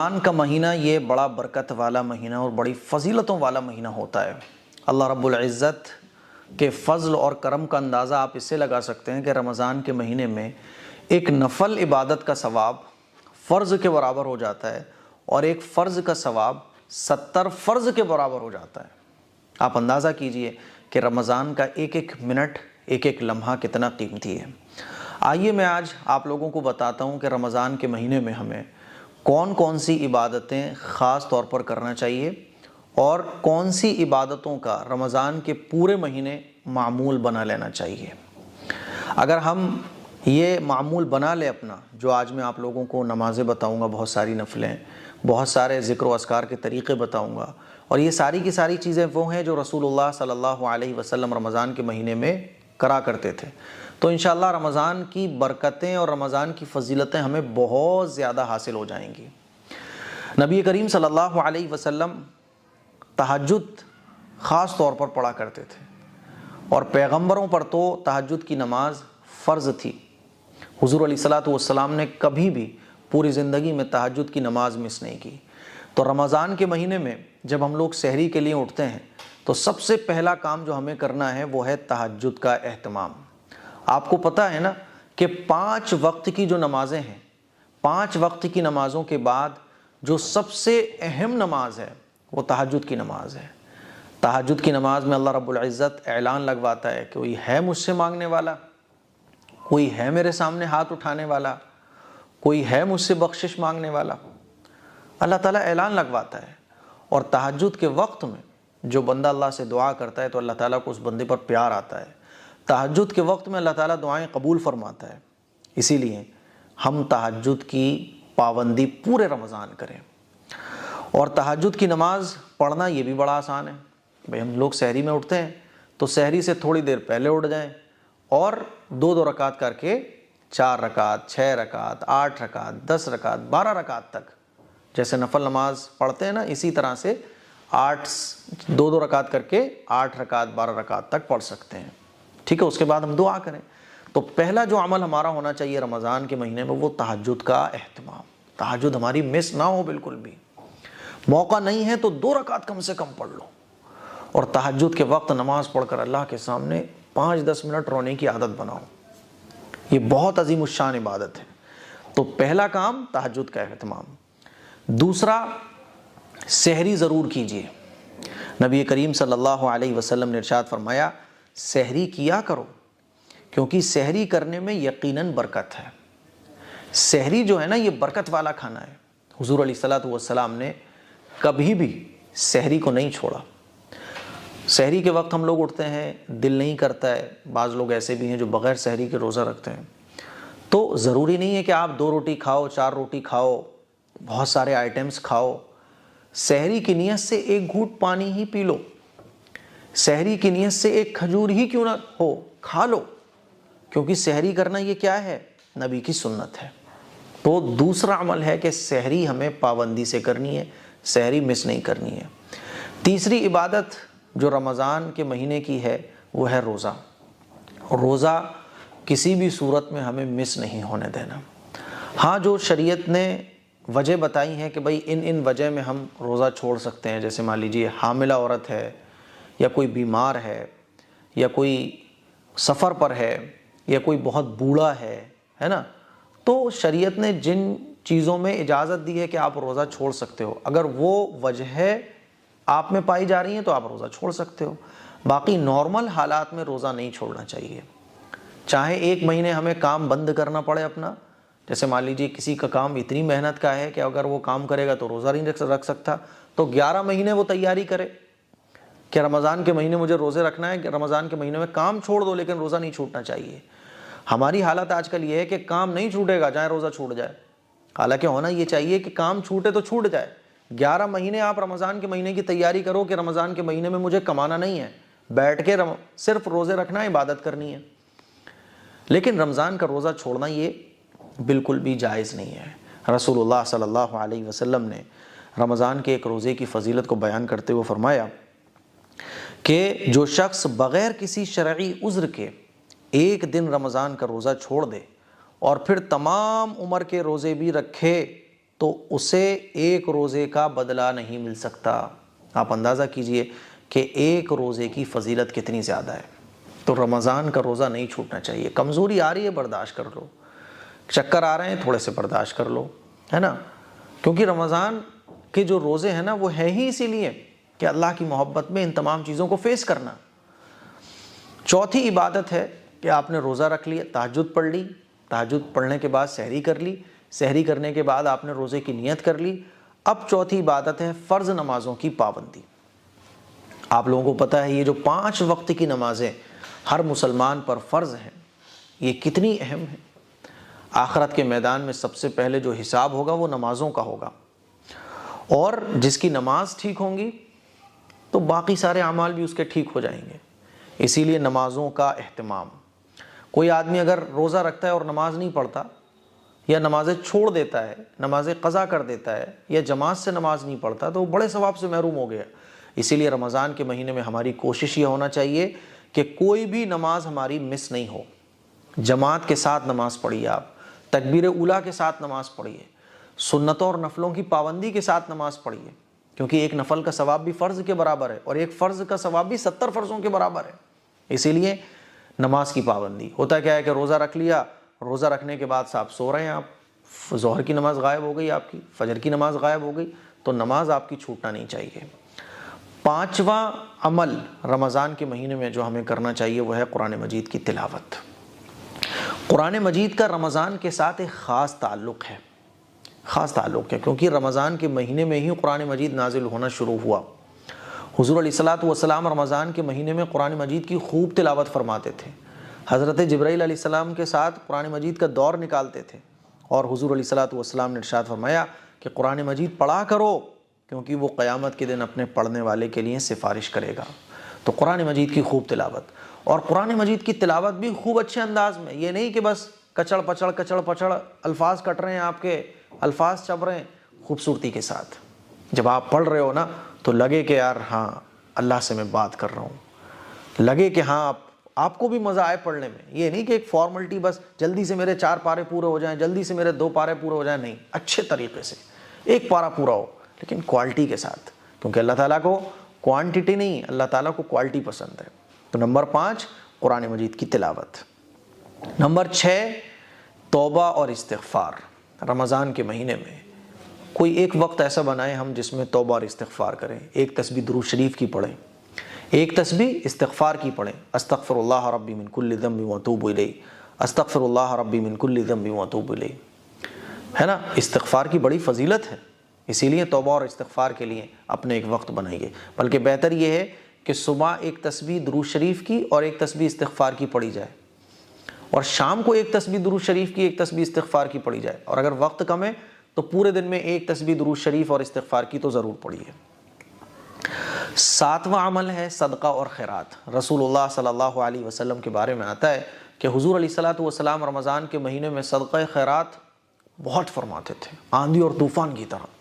رمضان کا مہینہ یہ بڑا برکت والا مہینہ اور بڑی فضیلتوں والا مہینہ ہوتا ہے۔ اللہ رب العزت کے فضل اور کرم کا اندازہ آپ اس سے لگا سکتے ہیں کہ رمضان کے مہینے میں ایک نفل عبادت کا ثواب فرض کے برابر ہو جاتا ہے اور ایک فرض کا ثواب 70 فرض کے برابر ہو جاتا ہے۔ آپ اندازہ کیجئے کہ رمضان کا ایک ایک منٹ ایک ایک لمحہ کتنا قیمتی ہے۔ آئیے میں آج آپ لوگوں کو بتاتا ہوں کہ رمضان کے مہینے میں ہمیں کون کون سی عبادتیں خاص طور پر کرنا چاہیے اور کون سی عبادتوں کا رمضان کے پورے مہینے معمول بنا لینا چاہیے۔ اگر ہم یہ معمول بنا لیں اپنا، جو آج میں آپ لوگوں کو نمازیں بتاؤں گا، بہت ساری نفلیں، بہت سارے ذکر و اذکار کے طریقے بتاؤں گا، اور یہ ساری کی ساری چیزیں وہ ہیں جو رسول اللہ صلی اللہ علیہ وسلم رمضان کے مہینے میں کرا کرتے تھے، تو انشاءاللہ رمضان کی برکتیں اور رمضان کی فضیلتیں ہمیں بہت زیادہ حاصل ہو جائیں گی۔ نبی کریم صلی اللہ علیہ وسلم تہجد خاص طور پر پڑھا کرتے تھے، اور پیغمبروں پر تو تہجد کی نماز فرض تھی۔ حضور علیہ السلام نے کبھی بھی پوری زندگی میں تہجد کی نماز مس نہیں کی۔ تو رمضان کے مہینے میں جب ہم لوگ سحری کے لیے اٹھتے ہیں تو سب سے پہلا کام جو ہمیں کرنا ہے وہ ہے تہجد کا اہتمام۔ آپ کو پتہ ہے نا کہ 5 وقت کی جو نمازیں ہیں، 5 وقت کی نمازوں کے بعد جو سب سے اہم نماز ہے وہ تہجد کی نماز ہے۔ تہجد کی نماز میں اللہ رب العزت اعلان لگواتا ہے کہ کوئی ہے مجھ سے مانگنے والا، کوئی ہے میرے سامنے ہاتھ اٹھانے والا، کوئی ہے مجھ سے بخشش مانگنے والا۔ اللہ تعالیٰ اعلان لگواتا ہے، اور تہجد کے وقت میں جو بندہ اللہ سے دعا کرتا ہے تو اللہ تعالیٰ کو اس بندے پر پیار آتا ہے۔ تہجد کے وقت میں اللہ تعالیٰ دعائیں قبول فرماتا ہے۔ اسی لیے ہم تہجد کی پابندی پورے رمضان کریں۔ اور تہجد کی نماز پڑھنا یہ بھی بڑا آسان ہے۔ بھئی ہم لوگ سحری میں اٹھتے ہیں تو سحری سے تھوڑی دیر پہلے اٹھ جائیں اور 2 رکعت کر کے 4 رکعت، 6 رکعت، 8 رکعت، 10 رکعت، 12 رکعت تک، جیسے نفل نماز پڑھتے ہیں نا، اسی طرح سے 2 رکعت کر کے 8 رکعت، 12 رکعت تک پڑھ سکتے ہیں۔ ٹھیک ہے، اس کے بعد ہم دعا کریں۔ تو پہلا جو عمل ہمارا ہونا چاہیے رمضان کے مہینے میں وہ تہجد کا اہتمام۔ تہجد ہماری مس نہ ہو بالکل بھی۔ موقع نہیں ہے تو 2 رکعت کم سے کم پڑھ لو، اور تہجد کے وقت نماز پڑھ کر اللہ کے سامنے 5-10 منٹ رونے کی عادت بناؤ۔ یہ بہت عظیم الشان عبادت ہے۔ تو پہلا کام تہجد کا اہتمام۔ دوسرا، سحری ضرور کیجئے۔ نبی کریم صلی اللہ علیہ وسلم نے ارشاد فرمایا، سحری کیا کرو، کیونکہ سحری کرنے میں یقیناً برکت ہے۔ سحری جو ہے نا، یہ برکت والا کھانا ہے۔ حضور علیہ السلام نے کبھی بھی سحری کو نہیں چھوڑا۔ سحری کے وقت ہم لوگ اٹھتے ہیں، دل نہیں کرتا ہے، بعض لوگ ایسے بھی ہیں جو بغیر سحری کے روزہ رکھتے ہیں۔ تو ضروری نہیں ہے کہ آپ 2 روٹی کھاؤ، 4 روٹی کھاؤ، بہت سارے آئٹمس کھاؤ۔ سحری کی نیت سے 1 گھونٹ پانی ہی پی لو، سحری کی نیت سے 1 کھجور ہی کیوں نہ ہو کھا لو، کیونکہ سحری کرنا یہ کیا ہے؟ نبی کی سنت ہے۔ تو دوسرا عمل ہے کہ سحری ہمیں پابندی سے کرنی ہے، سحری مس نہیں کرنی ہے۔ تیسری عبادت جو رمضان کے مہینے کی ہے وہ ہے روزہ۔ روزہ کسی بھی صورت میں ہمیں مس نہیں ہونے دینا۔ ہاں، جو شریعت نے وجہ بتائی ہیں کہ بھئی ان وجہ میں ہم روزہ چھوڑ سکتے ہیں، جیسے مان لیجیے حاملہ عورت ہے، یا کوئی بیمار ہے، یا کوئی سفر پر ہے، یا کوئی بہت بوڑھا ہے نا، تو شریعت نے جن چیزوں میں اجازت دی ہے کہ آپ روزہ چھوڑ سکتے ہو، اگر وہ وجہ آپ میں پائی جا رہی ہیں تو آپ روزہ چھوڑ سکتے ہو۔ باقی نارمل حالات میں روزہ نہیں چھوڑنا چاہیے۔ چاہے 1 مہینے ہمیں کام بند کرنا پڑے اپنا، جیسے مان لیجیے کسی کا کام اتنی محنت کا ہے کہ اگر وہ کام کرے گا تو روزہ نہیں رکھ سکتا، تو 11 مہینے وہ تیاری کرے کہ رمضان کے مہینے مجھے روزے رکھنا ہے، کہ رمضان کے مہینے میں کام چھوڑ دو لیکن روزہ نہیں چھوٹنا چاہیے۔ ہماری حالت آج کل یہ ہے کہ کام نہیں چھوٹے گا چاہے روزہ چھوٹ جائے، حالانکہ ہونا یہ چاہیے کہ کام چھوٹے تو چھوٹ جائے۔ 11 مہینے آپ رمضان کے مہینے کی تیاری کرو کہ رمضان کے مہینے میں مجھے کمانا نہیں ہے، بیٹھ کے صرف روزے رکھنا ہے، عبادت کرنی ہے۔ لیکن رمضان کا روزہ چھوڑنا یہ بالکل بھی جائز نہیں ہے۔ رسول اللہ صلی اللہ علیہ وسلم نے رمضان کے ایک روزے کی فضیلت کو بیان کرتے ہوئے فرمایا کہ جو شخص بغیر کسی شرعی عذر کے 1 دن رمضان کا روزہ چھوڑ دے اور پھر تمام عمر کے روزے بھی رکھے تو اسے ایک روزے کا بدلہ نہیں مل سکتا۔ آپ اندازہ کیجئے کہ ایک روزے کی فضیلت کتنی زیادہ ہے۔ تو رمضان کا روزہ نہیں چھوٹنا چاہیے۔ کمزوری آ رہی ہے برداشت کر لو، چکر آ رہے ہیں تھوڑے سے برداشت کر لو، ہے نا، کیونکہ رمضان کے جو روزے ہیں نا وہ ہے ہی اسی لیے کہ اللہ کی محبت میں ان تمام چیزوں کو فیس کرنا۔ چوتھی عبادت ہے کہ آپ نے روزہ رکھ لیا، تہجد پڑھ لی، تہجد پڑھنے کے بعد سحری کر لی، سحری کرنے کے بعد آپ نے روزے کی نیت کر لی۔ اب چوتھی عبادت ہے فرض نمازوں کی پابندی۔ آپ لوگوں کو پتہ ہے یہ جو 5 وقت کی نمازیں ہر مسلمان پر فرض ہیں، یہ کتنی اہم ہیں۔ آخرت کے میدان میں سب سے پہلے جو حساب ہوگا وہ نمازوں کا ہوگا، اور جس کی نماز ٹھیک ہوں گی تو باقی سارے اعمال بھی اس کے ٹھیک ہو جائیں گے۔ اسی لیے نمازوں کا اہتمام۔ کوئی آدمی اگر روزہ رکھتا ہے اور نماز نہیں پڑھتا، یا نمازیں چھوڑ دیتا ہے، نمازیں قضا کر دیتا ہے، یا جماعت سے نماز نہیں پڑھتا، تو وہ بڑے ثواب سے محروم ہو گیا۔ اسی لیے رمضان کے مہینے میں ہماری کوشش یہ ہونا چاہیے کہ کوئی بھی نماز ہماری مس نہیں ہو۔ جماعت کے ساتھ نماز پڑھیے، آپ تکبیر اولیٰ کے ساتھ نماز پڑھیے، سنتوں اور نفلوں کی پابندی کے ساتھ نماز پڑھیے، کیونکہ ایک نفل کا ثواب بھی فرض کے برابر ہے، اور ایک فرض کا ثواب بھی 70 فرضوں کے برابر ہے۔ اسی لیے نماز کی پابندی۔ ہوتا کیا ہے کہ روزہ رکھ لیا، روزہ رکھنے کے بعد آپ سو رہے ہیں، آپ ظہر کی نماز غائب ہو گئی، آپ کی فجر کی نماز غائب ہو گئی، تو نماز آپ کی چھوٹنا نہیں چاہیے۔ 5واں عمل رمضان کے مہینے میں جو ہمیں کرنا چاہیے وہ ہے قرآن مجید کی تلاوت۔ قرآن مجید کا رمضان کے ساتھ ایک خاص تعلق ہے، کیونکہ رمضان کے مہینے میں ہی قرآن مجید نازل ہونا شروع ہوا۔ حضور علیہ الصلوۃ والسلام رمضان کے مہینے میں قرآن مجید کی خوب تلاوت فرماتے تھے۔ حضرت جبرائیل علیہ السلام کے ساتھ قرآن مجید کا دور نکالتے تھے، اور حضور علیہ الصلوۃ والسلام نے ارشاد فرمایا کہ قرآن مجید پڑھا کرو، کیونکہ وہ قیامت کے دن اپنے پڑھنے والے کے لیے سفارش کرے گا۔ تو قرآن مجید کی خوب تلاوت، اور قرآن مجید کی تلاوت بھی خوب اچھے انداز میں، یہ نہیں کہ بس کچڑ پچڑ الفاظ کٹ رہے ہیں، آپ کے الفاظ چب رہے ہیں، خوبصورتی کے ساتھ۔ جب آپ پڑھ رہے ہو نا تو لگے کہ یار ہاں اللہ سے میں بات کر رہا ہوں، لگے کہ ہاں آپ کو بھی مزہ آئے پڑھنے میں۔ یہ نہیں کہ ایک فارملٹی بس جلدی سے میرے 4 پارے پورے ہو جائیں، جلدی سے میرے 2 پارے پورے ہو جائیں، نہیں، اچھے طریقے سے 1 پارا پورا ہو، لیکن کوالٹی کے ساتھ، کیونکہ اللہ تعالیٰ کو کوانٹٹی نہیں، اللہ تعالیٰ کو کوالٹی پسند ہے۔ تو نمبر 5 قرآن مجید کی تلاوت۔ نمبر 6 توبہ اور استغفار۔ رمضان کے مہینے میں کوئی ایک وقت ایسا بنائیں ہم جس میں توبہ اور استغفار کریں۔ ایک تسبیح درود شریف کی پڑھیں، ایک تسبیح استغفار کی پڑھیں، استغفر اللہ ربی من کل ذنب واتوب الیہ، استغفر اللہ ربی من کل ذنب واتوب الیہ، ہے نا۔ استغفار کی بڑی فضیلت ہے، اسی لیے توبہ اور استغفار کے لیے اپنے ایک وقت بنائیے۔ بلکہ بہتر یہ ہے کہ صبح ایک تسبیح درود شریف کی اور ایک تسبیح استغفار کی پڑھی جائے، اور شام کو ایک تسبیح درود شریف کی، ایک تسبیح استغفار کی پڑھی جائے، اور اگر وقت کم ہے تو پورے دن میں ایک تسبیح درود شریف اور استغفار کی تو ضرور پڑھیے۔ 7واں عمل ہے صدقہ اور خیرات۔ رسول اللہ صلی اللہ علیہ وسلم کے بارے میں آتا ہے کہ حضور علیہ الصلوۃ والسلام رمضان کے مہینے میں صدقہ خیرات بہت فرماتے تھے، آندھی اور طوفان کی طرح۔